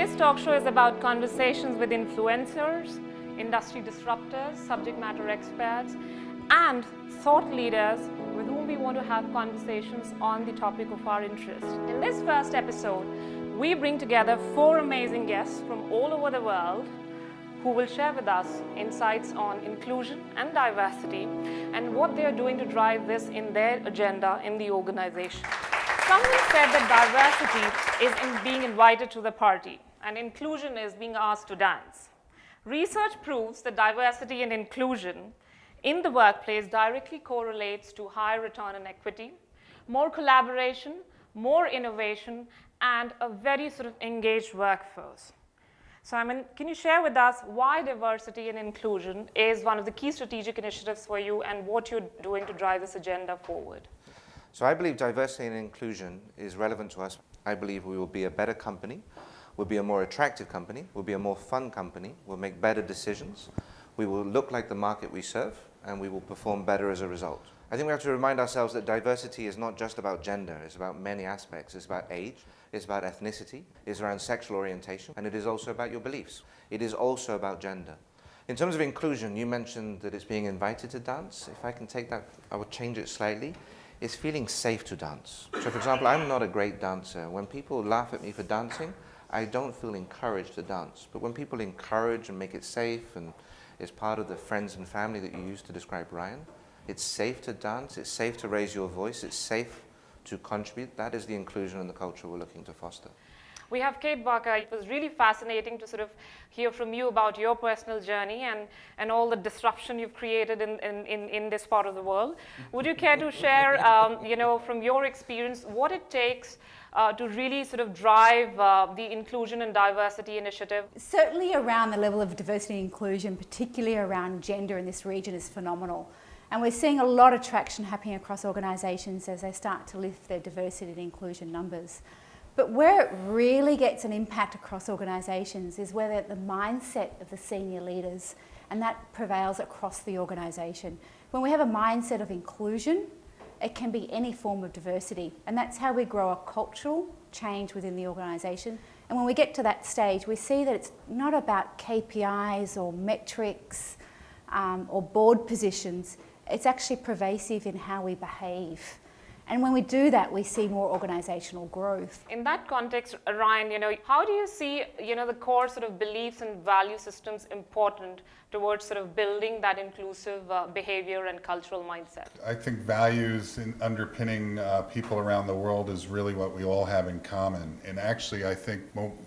Today's talk show is about conversations with influencers, industry disruptors, subject matter experts, and thought leaders with whom we want to have conversations on the topic of our interest. In this first episode, we bring together 4 amazing guests from all over the world who will share with us insights on inclusion and diversity and what they are doing to drive this in their agenda in the organization. Someone said that diversity is in being invited to the party and inclusion is being asked to dance. Research proves that diversity and inclusion in the workplace directly correlates to higher return on equity, more collaboration, more innovation, and a very sort of engaged workforce. Simon, can you share with us why diversity and inclusion is one of the key strategic initiatives for you and what you're doing to drive this agenda forward? So I believe diversity and inclusion is relevant to us. I believe we will be a better company, we'll be a more attractive company, we'll be a more fun company, we'll make better decisions, we will look like the market we serve, and we will perform better as a result. I think we have to remind ourselves that diversity is not just about gender, it's about many aspects. It's about age, it's about ethnicity, it's around sexual orientation, and it is also about your beliefs. It is also about gender. In terms of inclusion, you mentioned that it's being invited to dance. If I can take that, I would change it slightly. It's feeling safe to dance. So for example, I'm not a great dancer. When people laugh at me for dancing, I don't feel encouraged to dance. But when people encourage and make it safe, and it's part of the friends and family that you used to describe Ryan, it's safe to dance, it's safe to raise your voice, it's safe to contribute. That is the inclusion and the culture we're looking to foster. We have Kate Barker. It was really fascinating to sort of hear from you about your personal journey and all the disruption you've created in this part of the world. Would you care to share, from your experience, what it takes to really sort of drive the inclusion and diversity initiative? Certainly around the level of diversity and inclusion, particularly around gender in this region, is phenomenal. And we're seeing a lot of traction happening across organisations as they start to lift their diversity and inclusion numbers. But where it really gets an impact across organisations is where the mindset of the senior leaders, and that prevails across the organisation. When we have a mindset of inclusion, it can be any form of diversity, and that's how we grow a cultural change within the organisation. And when we get to that stage, we see that it's not about KPIs or metrics or board positions. It's actually pervasive in how we behave. And when we do that, we see more organisational growth. In that context, Ryan, how do you see, the core sort of beliefs and value systems important towards sort of building that inclusive behaviour and cultural mindset? I think values in underpinning people around the world is really what we all have in common. And actually, I think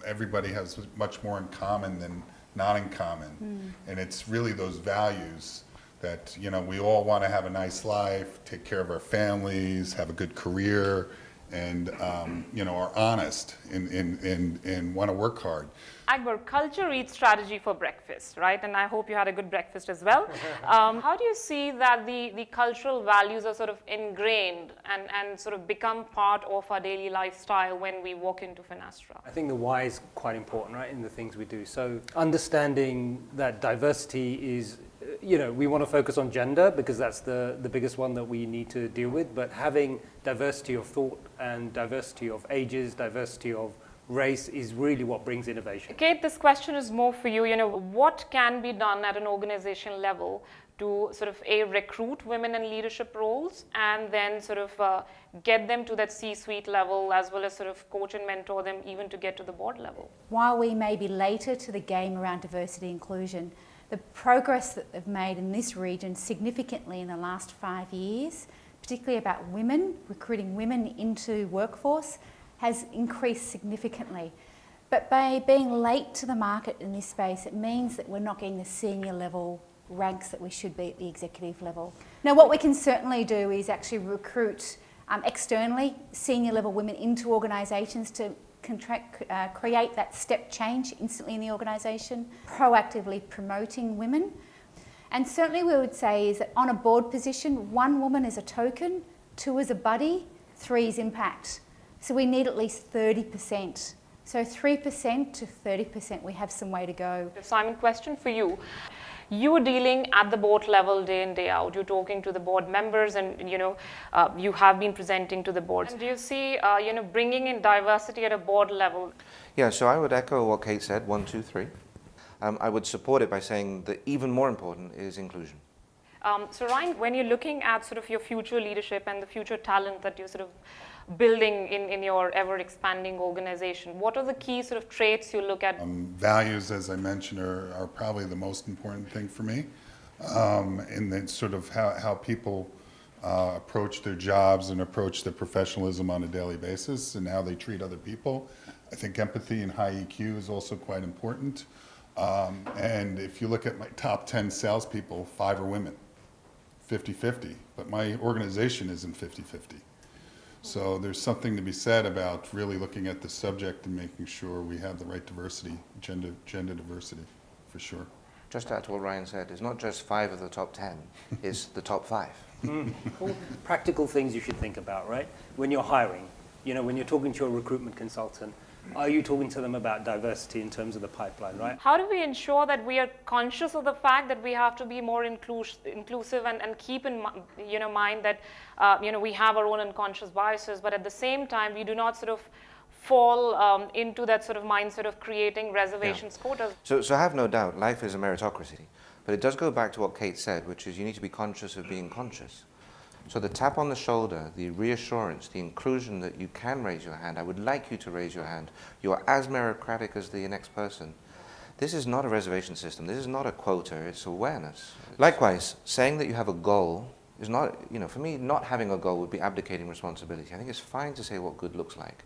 everybody has much more in common than not in common. And it's really those values that we all want to have a nice life, take care of our families, have a good career, and are honest and want to work hard. Akber, culture eats strategy for breakfast, right? And I hope you had a good breakfast as well. How do you see that the cultural values are sort of ingrained and sort of become part of our daily lifestyle when we walk into Finastra? I think the why is quite important, right, in the things we do. So understanding that diversity is, we want to focus on gender because that's the biggest one that we need to deal with, but having diversity of thought and diversity of ages, diversity of race is really what brings innovation. Kate, this question is more for you. What can be done at an organization level to sort of recruit women in leadership roles and then sort of get them to that C-suite level as well as sort of coach and mentor them even to get to the board level? While we may be later to the game around diversity and inclusion, the progress that they've made in this region significantly in the last 5 years, particularly about women, recruiting women into workforce, has increased significantly. But by being late to the market in this space, it means that we're not getting the senior level ranks that we should be at the executive level. Now, what we can certainly do is actually recruit externally senior level women into organisations to create that step change instantly in the organisation, proactively promoting women. And certainly we would say is that on a board position, 1 woman is a token, 2 is a buddy, 3 is impact. So we need at least 30%. So 3% to 30%, we have some way to go. Simon, question for you. you're dealing at the board level day in, day out. You're talking to the board members, and you have been presenting to the boards. And do you see bringing in diversity at a board level? Yeah, so I would echo what Kate said, 1, 2, 3. I would support it by saying that even more important is inclusion. So Ryan, when you're looking at sort of your future leadership and the future talent that you're sort of building in your ever-expanding organization, what are the key sort of traits you look at? Values, as I mentioned, are probably the most important thing for me. And then sort of how people approach their jobs and approach their professionalism on a daily basis and how they treat other people. I think empathy and high EQ is also quite important. And if you look at my top 10 salespeople, 5 are women, 50-50, but my organization isn't 50-50. So there's something to be said about really looking at the subject and making sure we have the right diversity, gender diversity, for sure. Just to add to what Ryan said, it's not just 5 of the top 10, it's the top 5. All practical things you should think about, right? When you're hiring, when you're talking to a recruitment consultant, are you talking to them about diversity in terms of the pipeline, right? How do we ensure that we are conscious of the fact that we have to be more inclusive and keep in mind that we have our own unconscious biases, but at the same time we do not sort of fall into that sort of mindset of creating reservations, quotas? So I have no doubt life is a meritocracy, but it does go back to what Kate said, which is you need to be conscious of being conscious. So the tap on the shoulder, the reassurance, the inclusion that you can raise your hand, I would like you to raise your hand, you are as meritocratic as the next person. This is not a reservation system, this is not a quota, it's awareness. Likewise, saying that you have a goal is not, for me, not having a goal would be abdicating responsibility. I think it's fine to say what good looks like.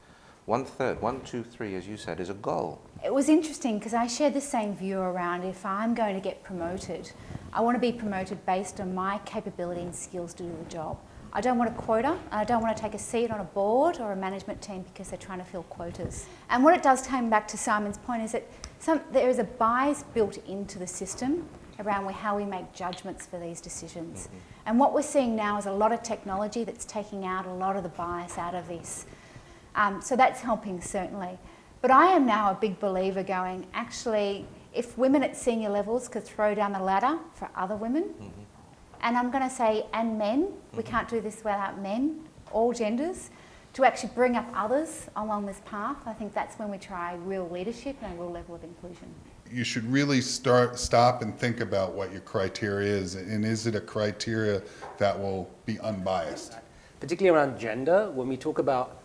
1/3, 1, 2, 3, as you said, is a goal. It was interesting because I share the same view around if I'm going to get promoted, I want to be promoted based on my capability and skills to do the job. I don't want a quota, and I don't want to take a seat on a board or a management team because they're trying to fill quotas. And what it does, come back to Simon's point, is that there is a bias built into the system around how we make judgments for these decisions. Mm-hmm. And what we're seeing now is a lot of technology that's taking out a lot of the bias out of this. So that's helping, certainly. But I am now a big believer going, actually, if women at senior levels could throw down the ladder for other women, and I'm going to say, and men, we can't do this without men, all genders, to actually bring up others along this path, I think that's when we try real leadership and a real level of inclusion. You should really stop and think about what your criteria is, and is it a criteria that will be unbiased? Particularly around gender, when we talk about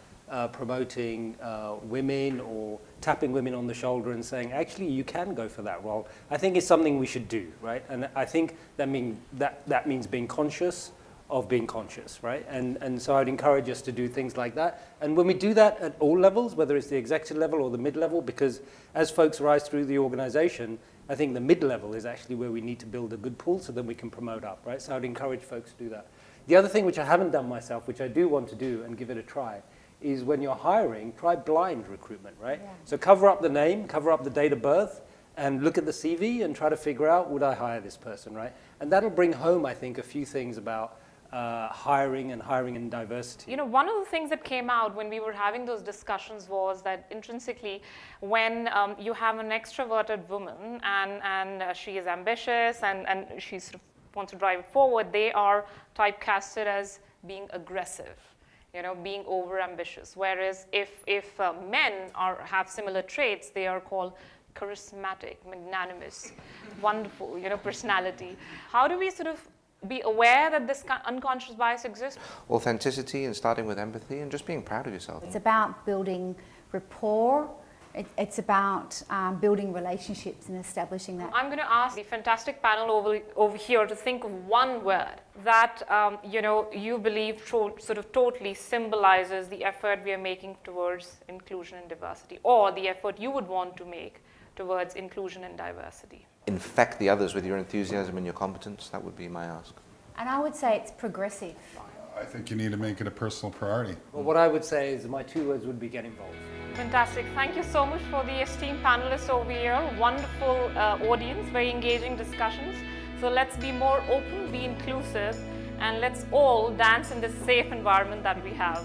promoting women or tapping women on the shoulder and saying, actually, you can go for that role, I think it's something we should do, right? And I think that means being conscious of being conscious, right? And so I'd encourage us to do things like that. And when we do that at all levels, whether it's the executive level or the mid-level, because as folks rise through the organization, I think the mid-level is actually where we need to build a good pool so then we can promote up, right? So I'd encourage folks to do that. The other thing which I haven't done myself, which I do want to do and give it a try, is when you're hiring, try blind recruitment, right? Yeah. So cover up the name, cover up the date of birth, and look at the CV and try to figure out, would I hire this person, right? And that'll bring home, I think, a few things about hiring and diversity. You know, one of the things that came out when we were having those discussions was that intrinsically, when you have an extroverted woman and she is ambitious and she sort of wants to drive it forward, they are typecasted as being aggressive, you know, being over-ambitious. Whereas if men have similar traits, they are called charismatic, magnanimous, wonderful, you know, personality. How do we sort of be aware that this unconscious bias exists? Authenticity and starting with empathy and just being proud of yourself. It's about building rapport. It's about building relationships and establishing that. I'm going to ask the fantastic panel over here to think of one word that you know, you believe sort of totally symbolizes the effort we are making towards inclusion and diversity, or the effort you would want to make towards inclusion and diversity. Infect the others with your enthusiasm and your competence. That would be my ask. And I would say it's progressive. I think you need to make it a personal priority. Well, what I would say is my 2 words would be get involved. Fantastic. Thank you so much for the esteemed panelists over here. Wonderful audience, very engaging discussions. So let's be more open, be inclusive, and let's all dance in this safe environment that we have.